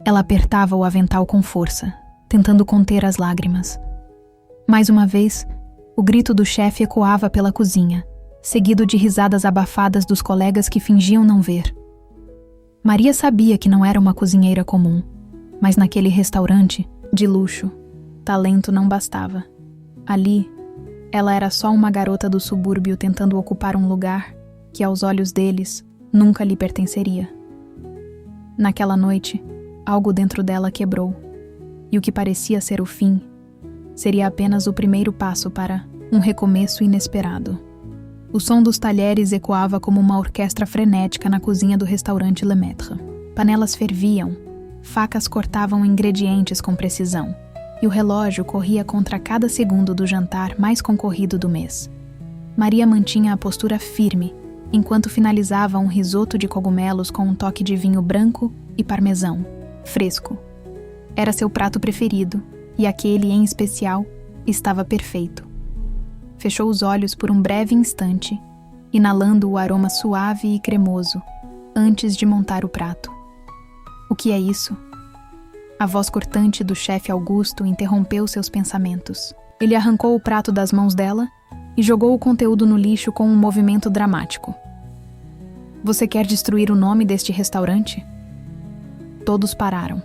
Ela apertava o avental com força, tentando conter as lágrimas. Mais uma vez, o grito do chefe ecoava pela cozinha, seguido de risadas abafadas dos colegas que fingiam não ver. Maria sabia que não era uma cozinheira comum, mas naquele restaurante, de luxo, talento não bastava. Ali, ela era só uma garota do subúrbio tentando ocupar um lugar que, aos olhos deles, nunca lhe pertenceria. Naquela noite, algo dentro dela quebrou, e o que parecia ser o fim seria apenas o primeiro passo para um recomeço inesperado. O som dos talheres ecoava como uma orquestra frenética na cozinha do restaurante Lemaitre. Panelas ferviam, facas cortavam ingredientes com precisão, e o relógio corria contra cada segundo do jantar mais concorrido do mês. Maria mantinha a postura firme, enquanto finalizava um risoto de cogumelos com um toque de vinho branco e parmesão, fresco. Era seu prato preferido, e aquele, em especial, estava perfeito. Fechou os olhos por um breve instante, inalando o aroma suave e cremoso, antes de montar o prato. O que é isso? A voz cortante do chefe Augusto interrompeu seus pensamentos. Ele arrancou o prato das mãos dela e jogou o conteúdo no lixo com um movimento dramático. Você quer destruir o nome deste restaurante? Todos pararam.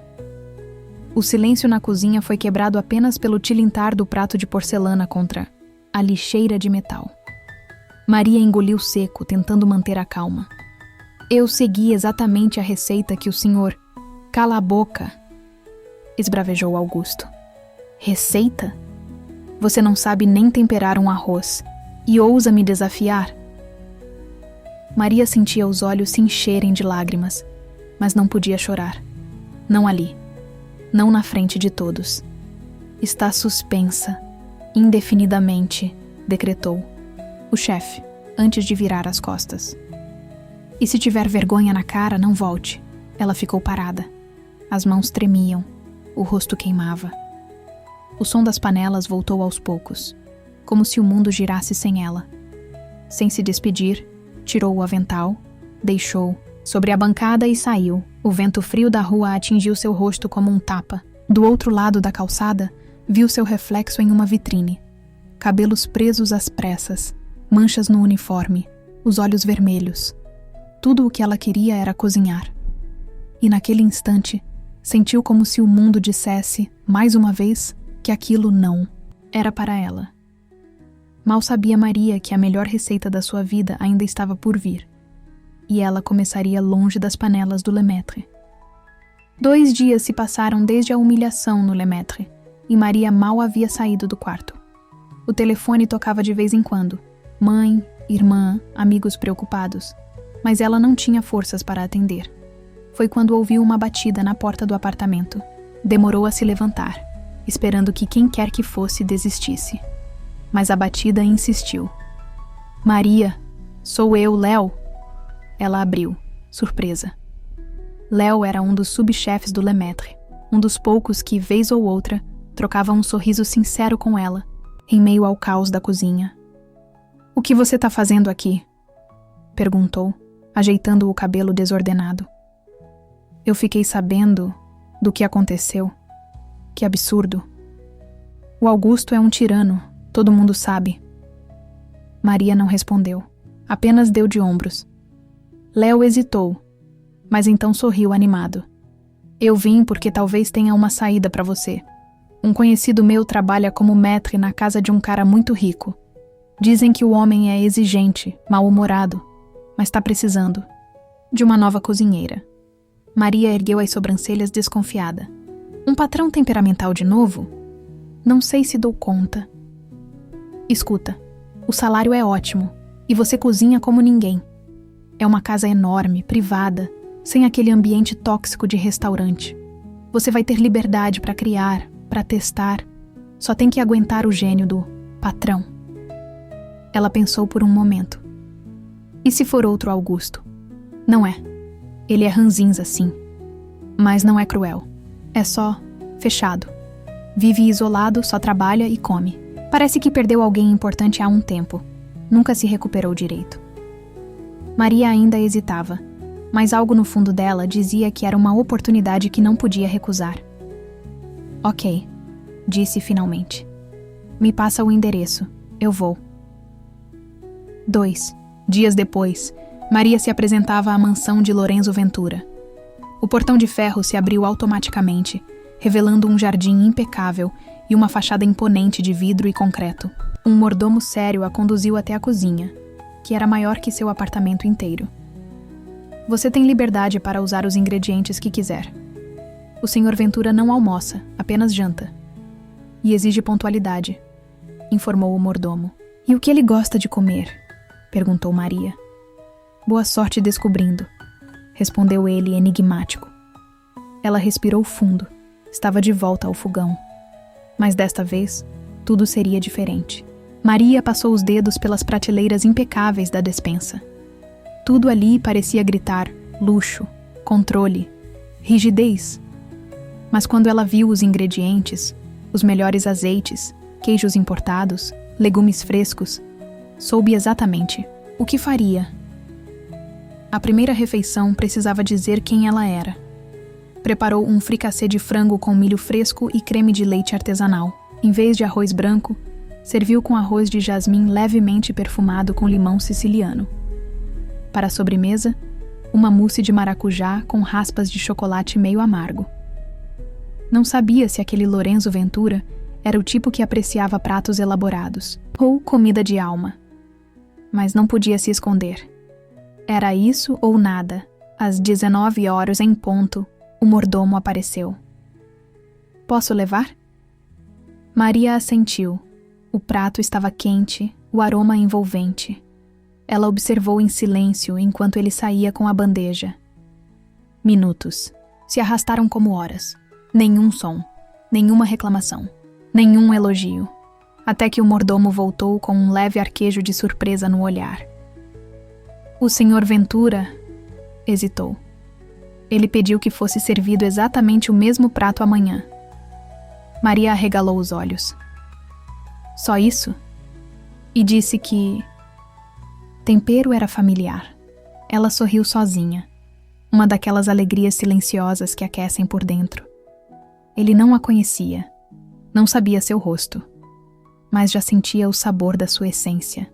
O silêncio na cozinha foi quebrado apenas pelo tilintar do prato de porcelana contra a lixeira de metal. Maria engoliu seco, tentando manter a calma. Eu segui exatamente a receita que o senhor... Cala a boca! Esbravejou Augusto. Receita? Você não sabe nem temperar um arroz e ousa me desafiar? Maria sentia os olhos se encherem de lágrimas, mas não podia chorar. Não ali. Não na frente de todos. Está suspensa, indefinidamente, decretou o chefe, antes de virar as costas. E se tiver vergonha na cara, não volte. Ela ficou parada. As mãos tremiam, o rosto queimava. O som das panelas voltou aos poucos, como se o mundo girasse sem ela. Sem se despedir, tirou o avental, deixou sobre a bancada e saiu. O vento frio da rua atingiu seu rosto como um tapa. Do outro lado da calçada, viu seu reflexo em uma vitrine. Cabelos presos às pressas, manchas no uniforme, os olhos vermelhos. Tudo o que ela queria era cozinhar. E naquele instante, sentiu como se o mundo dissesse, mais uma vez, que aquilo não era para ela. Mal sabia Maria que a melhor receita da sua vida ainda estava por vir. E ela começaria longe das panelas do Lemaitre. 2 dias se passaram desde a humilhação no Lemaitre, e Maria mal havia saído do quarto. O telefone tocava de vez em quando. Mãe, irmã, amigos preocupados. Mas ela não tinha forças para atender. Foi quando ouviu uma batida na porta do apartamento. Demorou a se levantar, esperando que quem quer que fosse desistisse. Mas a batida insistiu. Maria, sou eu, Léo. Ela abriu, surpresa. Léo era um dos subchefes do Lemaitre, um dos poucos que, vez ou outra, trocava um sorriso sincero com ela, em meio ao caos da cozinha. O que você está fazendo aqui? Perguntou, ajeitando o cabelo desordenado. Eu fiquei sabendo do que aconteceu. Que absurdo. O Augusto é um tirano, todo mundo sabe. Maria não respondeu, apenas deu de ombros. Léo hesitou, mas então sorriu animado. Eu vim porque talvez tenha uma saída para você. Um conhecido meu trabalha como maître na casa de um cara muito rico. Dizem que o homem é exigente, mal-humorado, mas está precisando de uma nova cozinheira. Maria ergueu as sobrancelhas desconfiada. Um patrão temperamental de novo? Não sei se dou conta. Escuta, o salário é ótimo e você cozinha como ninguém. É uma casa enorme, privada, sem aquele ambiente tóxico de restaurante. Você vai ter liberdade para criar, para testar. Só tem que aguentar o gênio do patrão. Ela pensou por um momento. E se for outro Augusto? Não é. Ele é ranzinza, sim. Mas não é cruel. É só fechado. Vive isolado, só trabalha e come. Parece que perdeu alguém importante há um tempo. Nunca se recuperou direito. Maria ainda hesitava. mas algo no fundo dela dizia que era uma oportunidade que não podia recusar. Ok, disse finalmente. Me passa o endereço, eu vou. 2 dias depois, Maria se apresentava à mansão de Lorenzo Ventura. O portão de ferro se abriu automaticamente, revelando um jardim impecável e uma fachada imponente de vidro e concreto. Um mordomo sério a conduziu até a cozinha, que era maior que seu apartamento inteiro. Você tem liberdade para usar os ingredientes que quiser. O Sr. Ventura não almoça, apenas janta. E exige pontualidade, informou o mordomo. E o que ele gosta de comer? Perguntou Maria. Boa sorte descobrindo, respondeu ele enigmático. Ela respirou fundo. Estava de volta ao fogão. Mas desta vez, tudo seria diferente. Maria passou os dedos pelas prateleiras impecáveis da despensa. Tudo ali parecia gritar luxo, controle, rigidez. Mas quando ela viu os ingredientes, os melhores azeites, queijos importados, legumes frescos, soube exatamente o que faria. A primeira refeição precisava dizer quem ela era. Preparou um fricassê de frango com milho fresco e creme de leite artesanal. Em vez de arroz branco, serviu com arroz de jasmim levemente perfumado com limão siciliano. Para a sobremesa, uma mousse de maracujá com raspas de chocolate meio amargo. Não sabia se aquele Lorenzo Ventura era o tipo que apreciava pratos elaborados, ou comida de alma. Mas não podia se esconder. Era isso ou nada. Às 19 horas em ponto, o mordomo apareceu. Posso levar? Maria assentiu. O prato estava quente, o aroma envolvente. Ela observou em silêncio enquanto ele saía com a bandeja. Minutos. Se arrastaram como horas. Nenhum som, nenhuma reclamação, nenhum elogio. Até que o mordomo voltou com um leve arquejo de surpresa no olhar. O Sr. Ventura hesitou. Ele pediu que fosse servido exatamente o mesmo prato amanhã. Maria arregalou os olhos. Só isso? E disse que tempero era familiar. Ela sorriu sozinha. Uma daquelas alegrias silenciosas que aquecem por dentro. Ele não a conhecia. Não sabia seu rosto. Mas já sentia o sabor da sua essência.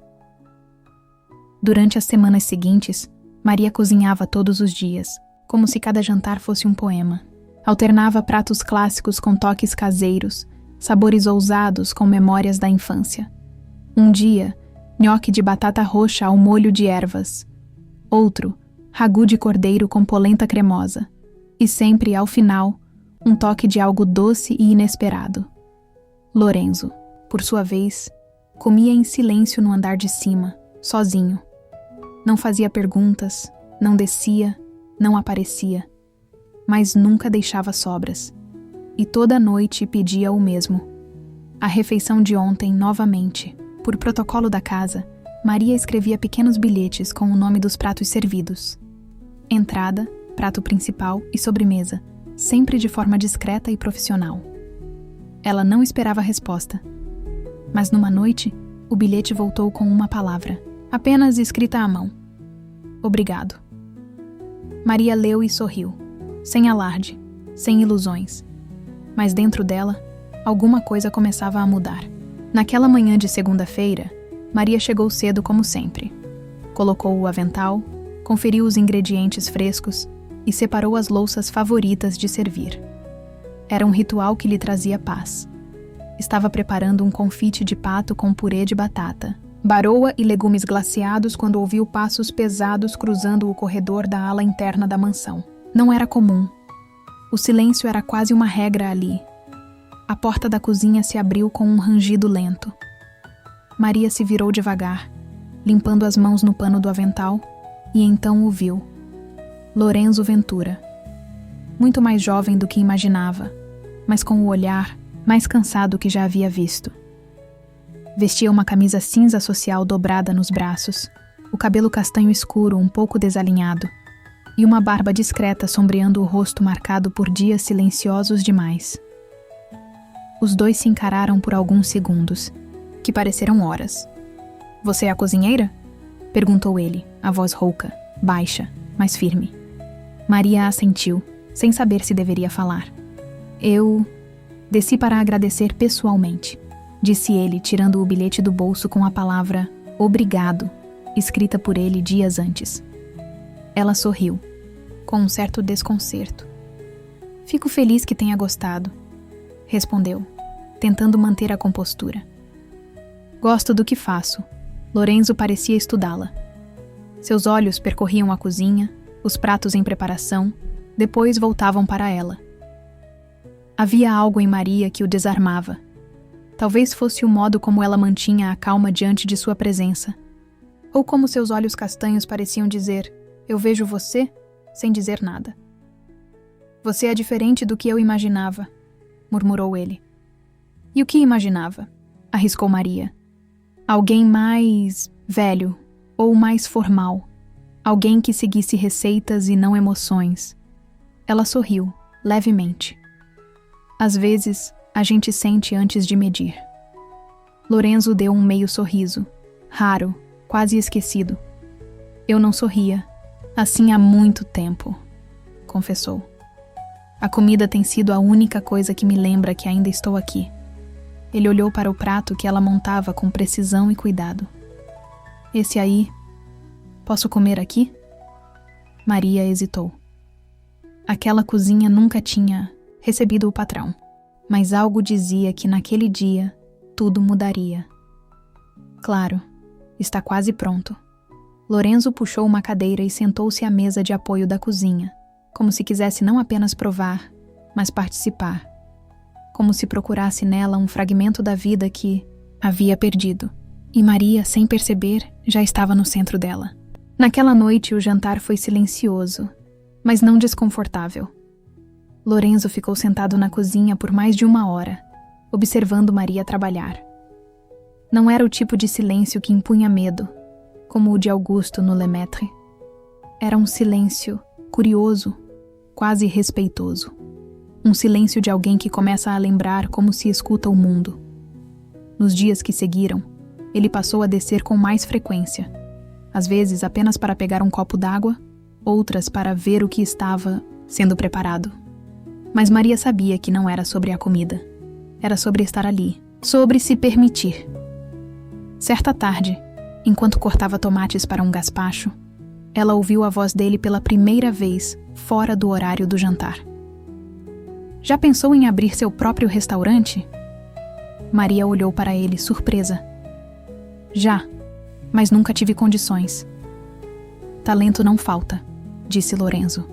Durante as semanas seguintes, Maria cozinhava todos os dias, como se cada jantar fosse um poema. Alternava pratos clássicos com toques caseiros, sabores ousados com memórias da infância. Um dia, nhoque de batata roxa ao molho de ervas. Outro, ragu de cordeiro com polenta cremosa. E sempre, ao final, um toque de algo doce e inesperado. Lorenzo, por sua vez, comia em silêncio no andar de cima, sozinho. Não fazia perguntas, não descia, não aparecia, mas nunca deixava sobras. E toda noite pedia o mesmo. A refeição de ontem, novamente. Por protocolo da casa, Maria escrevia pequenos bilhetes com o nome dos pratos servidos. Entrada, prato principal e sobremesa, sempre de forma discreta e profissional. Ela não esperava a resposta. Mas numa noite, o bilhete voltou com uma palavra, apenas escrita à mão. Obrigado. Maria leu e sorriu, sem alarde, sem ilusões. Mas dentro dela, alguma coisa começava a mudar. Naquela manhã de segunda-feira, Maria chegou cedo como sempre. Colocou o avental, conferiu os ingredientes frescos e separou as louças favoritas de servir. Era um ritual que lhe trazia paz. Estava preparando um confite de pato com purê de batata, baroa e legumes glaciados quando ouviu passos pesados cruzando o corredor da ala interna da mansão. Não era comum. O silêncio era quase uma regra ali. A porta da cozinha se abriu com um rangido lento. Maria se virou devagar, limpando as mãos no pano do avental, e então o viu. Lorenzo Ventura. Muito mais jovem do que imaginava, mas com o olhar mais cansado que já havia visto. Vestia uma camisa cinza social dobrada nos braços, o cabelo castanho escuro um pouco desalinhado, e uma barba discreta sombreando o rosto marcado por dias silenciosos demais. Os dois se encararam por alguns segundos, que pareceram horas. "Você é a cozinheira?" perguntou ele, a voz rouca, baixa, mas firme. Maria assentiu, sem saber se deveria falar. Eu desci para agradecer pessoalmente, disse ele, tirando o bilhete do bolso com a palavra obrigado, escrita por ele dias antes. Ela sorriu, com um certo desconcerto. Fico feliz que tenha gostado, respondeu, tentando manter a compostura. Gosto do que faço. Lorenzo parecia estudá-la. Seus olhos percorriam a cozinha, os pratos em preparação, depois voltavam para ela. Havia algo em Maria que o desarmava. Talvez fosse o modo como ela mantinha a calma diante de sua presença. Ou como seus olhos castanhos pareciam dizer, eu vejo você, sem dizer nada. Você é diferente do que eu imaginava, murmurou ele. E o que imaginava? Arriscou Maria. Alguém mais velho, ou mais formal. Alguém que seguisse receitas e não emoções. Ela sorriu, levemente. Às vezes, a gente sente antes de medir. Lorenzo deu um meio sorriso, raro, quase esquecido. Eu não sorria, assim há muito tempo, confessou. A comida tem sido a única coisa que me lembra que ainda estou aqui. Ele olhou para o prato que ela montava com precisão e cuidado. Esse aí, posso comer aqui? Maria hesitou. Aquela cozinha nunca tinha recebido o patrão, mas algo dizia que naquele dia tudo mudaria. Claro, está quase pronto. Lorenzo puxou uma cadeira e sentou-se à mesa de apoio da cozinha, como se quisesse não apenas provar, mas participar. Como se procurasse nela um fragmento da vida que havia perdido. E Maria, sem perceber, já estava no centro dela. Naquela noite o jantar foi silencioso, mas não desconfortável. Lorenzo ficou sentado na cozinha por mais de 1 hora, observando Maria trabalhar. Não era o tipo de silêncio que impunha medo, como o de Augusto no Lemaitre. Era um silêncio curioso, quase respeitoso. Um silêncio de alguém que começa a lembrar como se escuta o mundo. Nos dias que seguiram, ele passou a descer com mais frequência, às vezes apenas para pegar um copo d'água, outras para ver o que estava sendo preparado. Mas Maria sabia que não era sobre a comida. Era sobre estar ali, sobre se permitir. Certa tarde, enquanto cortava tomates para um gaspacho, ela ouviu a voz dele pela primeira vez fora do horário do jantar. Já pensou em abrir seu próprio restaurante? Maria olhou para ele, surpresa. Já, mas nunca tive condições. Talento não falta, disse Lorenzo.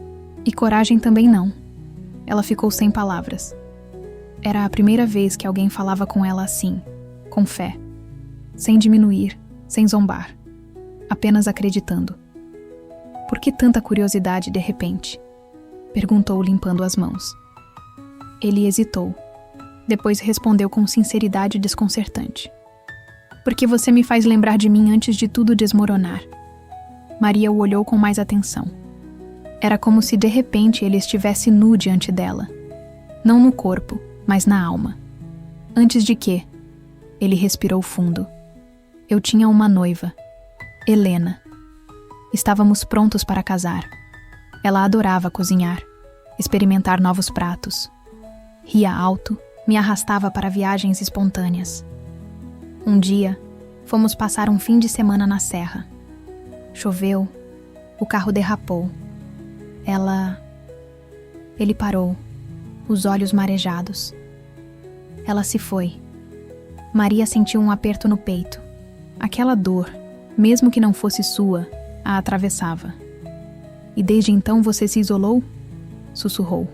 E coragem também não. Ela ficou sem palavras. Era a primeira vez que alguém falava com ela assim, com fé. Sem diminuir, sem zombar. Apenas acreditando. Por que tanta curiosidade de repente? Perguntou, limpando as mãos. Ele hesitou. Depois respondeu com sinceridade desconcertante. Porque você me faz lembrar de mim antes de tudo desmoronar. Maria o olhou com mais atenção. Era como se de repente ele estivesse nu diante dela. Não no corpo, mas na alma. Antes de quê? Ele respirou fundo. Eu tinha uma noiva, Helena. Estávamos prontos para casar. Ela adorava cozinhar, experimentar novos pratos. Ria alto, me arrastava para viagens espontâneas. Um dia, fomos passar um fim de semana na serra. Choveu, o carro derrapou. Ele parou, os olhos marejados. Ela se foi. Maria sentiu um aperto no peito. Aquela dor, mesmo que não fosse sua, a atravessava. E desde então você se isolou? Sussurrou.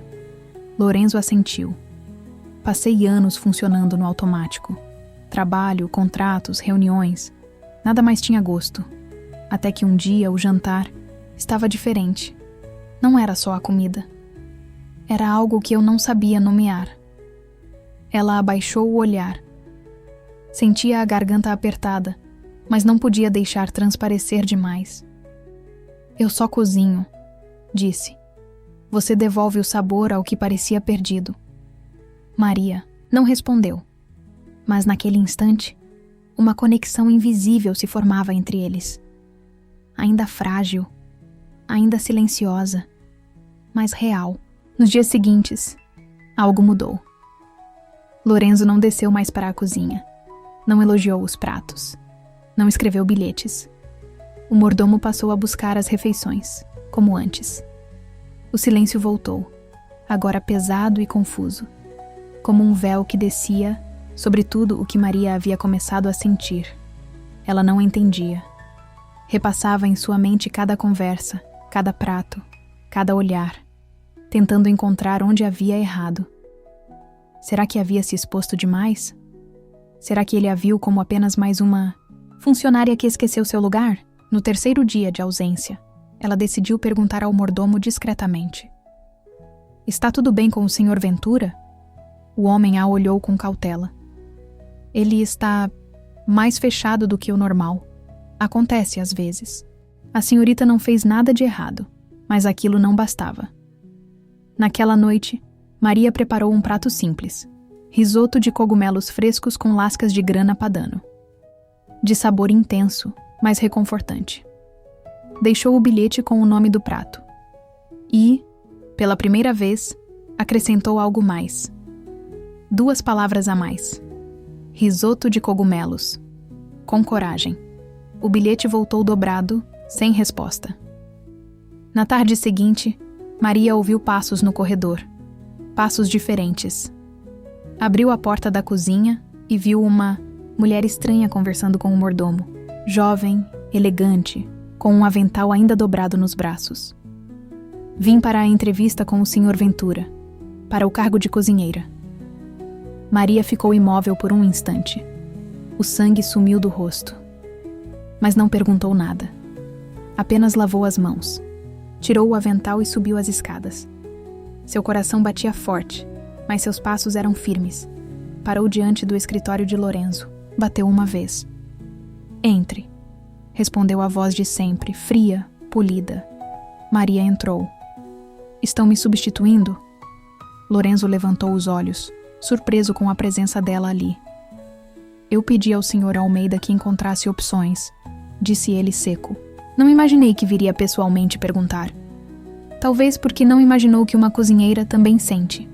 Lorenzo assentiu. Passei anos funcionando no automático. Trabalho, contratos, reuniões. Nada mais tinha gosto. Até que um dia o jantar estava diferente. Não era só a comida. Era algo que eu não sabia nomear. Ela abaixou o olhar. Sentia a garganta apertada, mas não podia deixar transparecer demais. Eu só cozinho, disse. Você devolve o sabor ao que parecia perdido. Maria não respondeu, mas naquele instante, uma conexão invisível se formava entre eles. Ainda frágil, ainda silenciosa, mas real. Nos dias seguintes, algo mudou. Lorenzo não desceu mais para a cozinha. Não elogiou os pratos. Não escreveu bilhetes. O mordomo passou a buscar as refeições, como antes. O silêncio voltou, agora pesado e confuso, como um véu que descia sobre tudo o que Maria havia começado a sentir. Ela não entendia. Repassava em sua mente cada conversa, cada prato, cada olhar, tentando encontrar onde havia errado. Será que havia se exposto demais? Será que ele a viu como apenas mais uma funcionária que esqueceu seu lugar? No terceiro dia de ausência, ela decidiu perguntar ao mordomo discretamente. Está tudo bem com o Sr. Ventura? O homem a olhou com cautela. Ele está mais fechado do que o normal. Acontece às vezes. A senhorita não fez nada de errado, mas aquilo não bastava. Naquela noite, Maria preparou um prato simples. Risoto de cogumelos frescos com lascas de grana padano. De sabor intenso, mas reconfortante. Deixou o bilhete com o nome do prato. E, pela primeira vez, acrescentou algo mais. 2 palavras a mais. Risoto de cogumelos. Com coragem. O bilhete voltou dobrado, sem resposta. Na tarde seguinte, Maria ouviu passos no corredor. Passos diferentes. Abriu a porta da cozinha e viu uma mulher estranha conversando com o mordomo. Jovem, elegante, com um avental ainda dobrado nos braços. Vim para a entrevista com o Sr. Ventura, para o cargo de cozinheira. Maria ficou imóvel por um instante. O sangue sumiu do rosto. Mas não perguntou nada. Apenas lavou as mãos. Tirou o avental e subiu as escadas. Seu coração batia forte, mas seus passos eram firmes. Parou diante do escritório de Lorenzo. Bateu uma vez. Entre, respondeu a voz de sempre, fria, polida. Maria entrou. Estão me substituindo? Lorenzo levantou os olhos, surpreso com a presença dela ali. Eu pedi ao Sr. Almeida que encontrasse opções, disse ele seco. Não imaginei que viria pessoalmente perguntar. Talvez porque não imaginou que uma cozinheira também sente.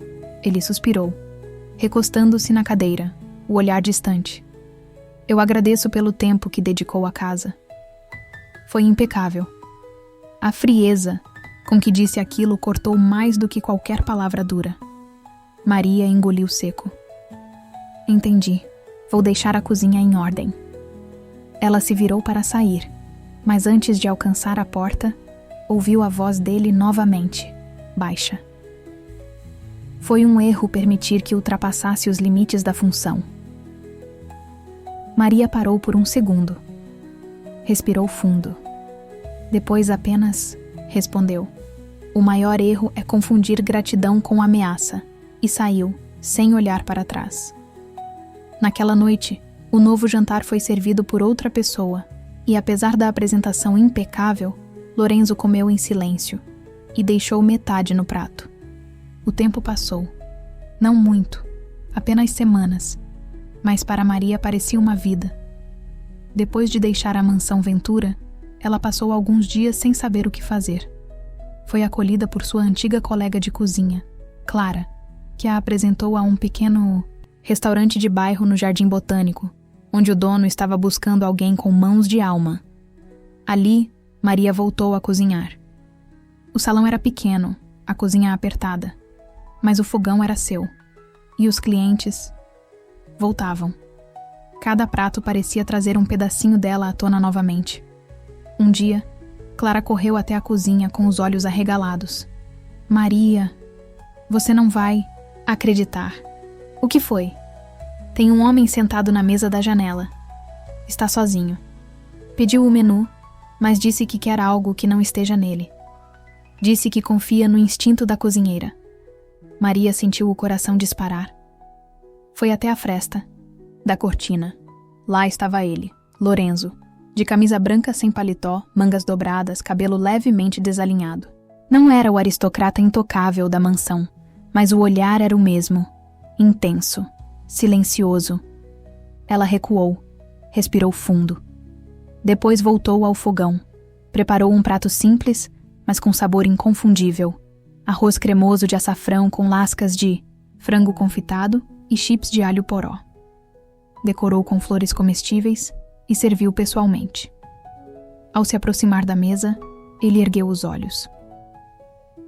Ele suspirou, recostando-se na cadeira, o olhar distante. Eu agradeço pelo tempo que dedicou à casa. Foi impecável. A frieza com que disse aquilo cortou mais do que qualquer palavra dura. Maria engoliu seco. Entendi. Vou deixar a cozinha em ordem. Ela se virou para sair, mas antes de alcançar a porta, ouviu a voz dele novamente, baixa. Foi um erro permitir que ultrapassasse os limites da função. Maria parou por um segundo. Respirou fundo. Depois apenas respondeu. O maior erro é confundir gratidão com ameaça. E saiu, sem olhar para trás. Naquela noite, o novo jantar foi servido por outra pessoa, e apesar da apresentação impecável, Lorenzo comeu em silêncio, e deixou metade no prato. O tempo passou. Não muito, apenas semanas. Mas para Maria parecia uma vida. Depois de deixar a mansão Ventura, ela passou alguns dias sem saber o que fazer. Foi acolhida por sua antiga colega de cozinha, Clara, que a apresentou a um pequeno restaurante de bairro no Jardim Botânico, onde o dono estava buscando alguém com mãos de alma. Ali, Maria voltou a cozinhar. O salão era pequeno, a cozinha apertada, mas o fogão era seu, e os clientes voltavam. Cada prato parecia trazer um pedacinho dela à tona novamente. Um dia, Clara correu até a cozinha com os olhos arregalados. Maria, você não vai acreditar. O que foi? Tem um homem sentado na mesa da janela. Está sozinho. Pediu o menu, mas disse que quer algo que não esteja nele. Disse que confia no instinto da cozinheira. Maria sentiu o coração disparar. Foi até a fresta da cortina. Lá estava ele, Lorenzo, de camisa branca sem paletó, mangas dobradas, cabelo levemente desalinhado. Não era o aristocrata intocável da mansão, mas o olhar era o mesmo, intenso, silencioso. Ela recuou, respirou fundo. Depois voltou ao fogão. Preparou um prato simples, mas com sabor inconfundível. arroz cremoso de açafrão com lascas de frango confitado e chips de alho poró. Decorou com flores comestíveis e serviu pessoalmente. Ao se aproximar da mesa, ele ergueu os olhos.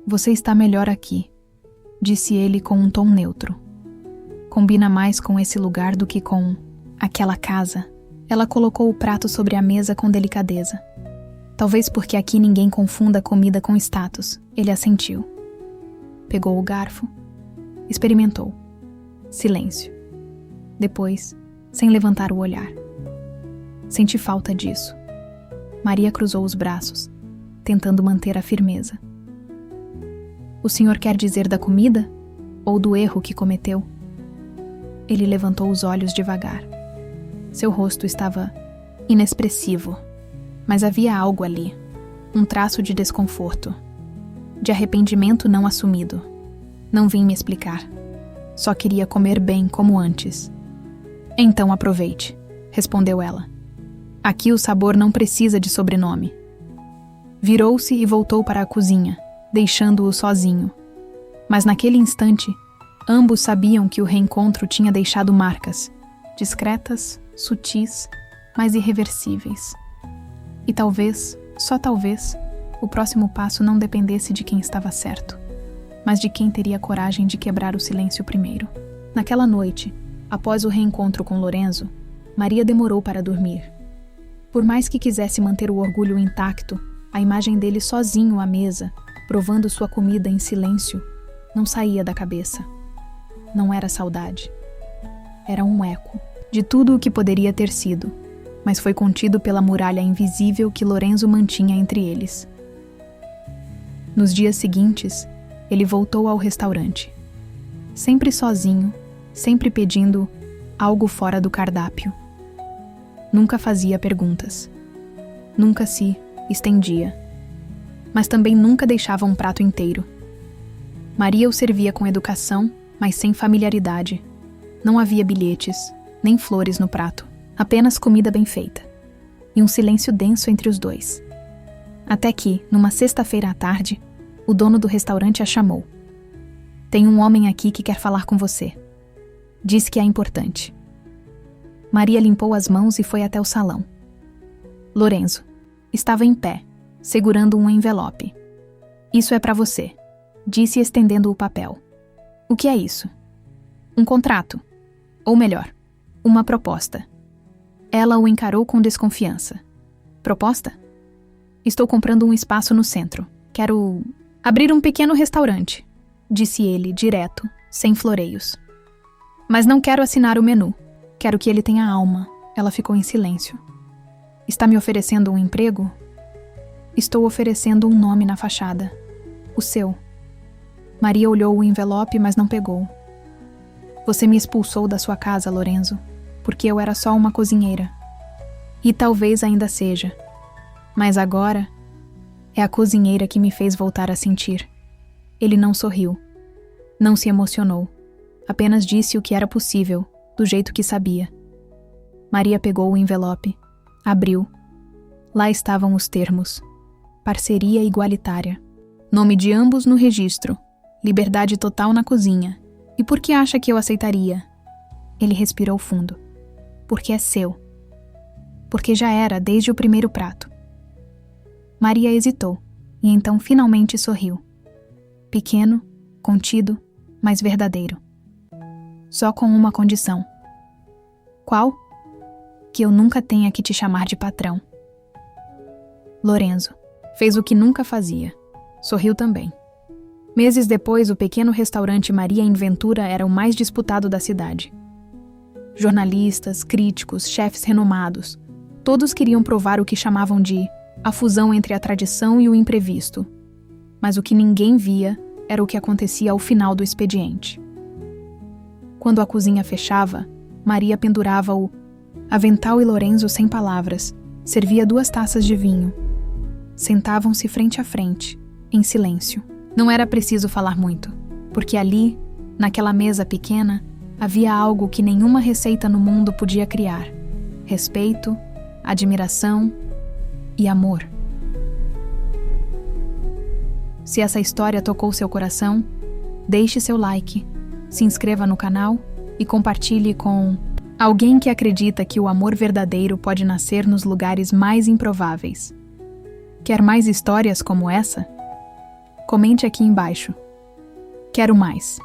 "Você está melhor aqui", disse ele com um tom neutro. "Combina mais com esse lugar do que com aquela casa." Ela colocou o prato sobre a mesa com delicadeza. "Talvez porque aqui ninguém confunda comida com status", ele assentiu. Pegou o garfo. Experimentou. Silêncio. Depois, sem levantar o olhar. "Senti falta disso." Maria cruzou os braços, tentando manter a firmeza. "O senhor quer dizer da comida? Ou do erro que cometeu?" Ele levantou os olhos devagar. Seu rosto estava inexpressivo, mas havia algo ali, um traço de desconforto, de arrependimento não assumido. "Não vim me explicar. Só queria comer bem como antes." "Então aproveite", respondeu ela. "Aqui o sabor não precisa de sobrenome." Virou-se e voltou para a cozinha, deixando-o sozinho. Mas naquele instante, ambos sabiam que o reencontro tinha deixado marcas, discretas, sutis, mas irreversíveis. E talvez, só talvez, o próximo passo não dependesse de quem estava certo, mas de quem teria coragem de quebrar o silêncio primeiro. Naquela noite, após o reencontro com Lorenzo, Maria demorou para dormir. Por mais que quisesse manter o orgulho intacto, a imagem dele sozinho à mesa, provando sua comida em silêncio, não saía da cabeça. Não era saudade. Era um eco de tudo o que poderia ter sido, mas foi contido pela muralha invisível que Lorenzo mantinha entre eles. Nos dias seguintes, ele voltou ao restaurante. Sempre sozinho, sempre pedindo algo fora do cardápio. Nunca fazia perguntas. Nunca se estendia. Mas também nunca deixava um prato inteiro. Maria o servia com educação, mas sem familiaridade. Não havia bilhetes, nem flores no prato, apenas comida bem feita. E um silêncio denso entre os dois. Até que, numa sexta-feira à tarde, o dono do restaurante a chamou. "Tem um homem aqui que quer falar com você." Disse que é importante. Maria limpou as mãos e foi até o salão. Lorenzo estava em pé, segurando um envelope. "Isso é para você", disse estendendo o papel. "O que é isso?" "Um contrato. Ou melhor, uma proposta." Ela o encarou com desconfiança. "Proposta? Estou comprando um espaço no centro. Quero abrir um pequeno restaurante", disse ele, direto, sem floreios. "Mas não quero assinar o menu. Quero que ele tenha alma." Ela ficou em silêncio. "Está me oferecendo um emprego?" "Estou oferecendo um nome na fachada. O seu." Maria olhou o envelope, mas não pegou. "Você me expulsou da sua casa, Lorenzo, porque eu era só uma cozinheira. E talvez ainda seja. Mas agora, é a cozinheira que me fez voltar a sentir." Ele não sorriu. Não se emocionou. Apenas disse o que era possível, do jeito que sabia. Maria pegou o envelope. Abriu. Lá estavam os termos. Parceria igualitária. Nome de ambos no registro. Liberdade total na cozinha. "E por que acha que eu aceitaria?" Ele respirou fundo. "Porque é seu. Porque já era desde o primeiro prato." Maria hesitou, e então finalmente sorriu. Pequeno, contido, mas verdadeiro. Só com uma condição. "Qual?" "Que eu nunca tenha que te chamar de patrão." Lorenzo fez o que nunca fazia. Sorriu também. Meses depois, o pequeno restaurante Maria em Ventura era o mais disputado da cidade. Jornalistas, críticos, chefes renomados, todos queriam provar o que chamavam de a fusão entre a tradição e o imprevisto. Mas o que ninguém via era o que acontecia ao final do expediente. Quando a cozinha fechava, Maria pendurava o avental e Lorenzo, sem palavras, servia 2 taças de vinho. Sentavam-se frente a frente, em silêncio. Não era preciso falar muito, porque ali, naquela mesa pequena, havia algo que nenhuma receita no mundo podia criar: respeito, admiração e amor. Se essa história tocou seu coração, deixe seu like, se inscreva no canal e compartilhe com alguém que acredita que o amor verdadeiro pode nascer nos lugares mais improváveis. Quer mais histórias como essa? Comente aqui embaixo. Quero mais.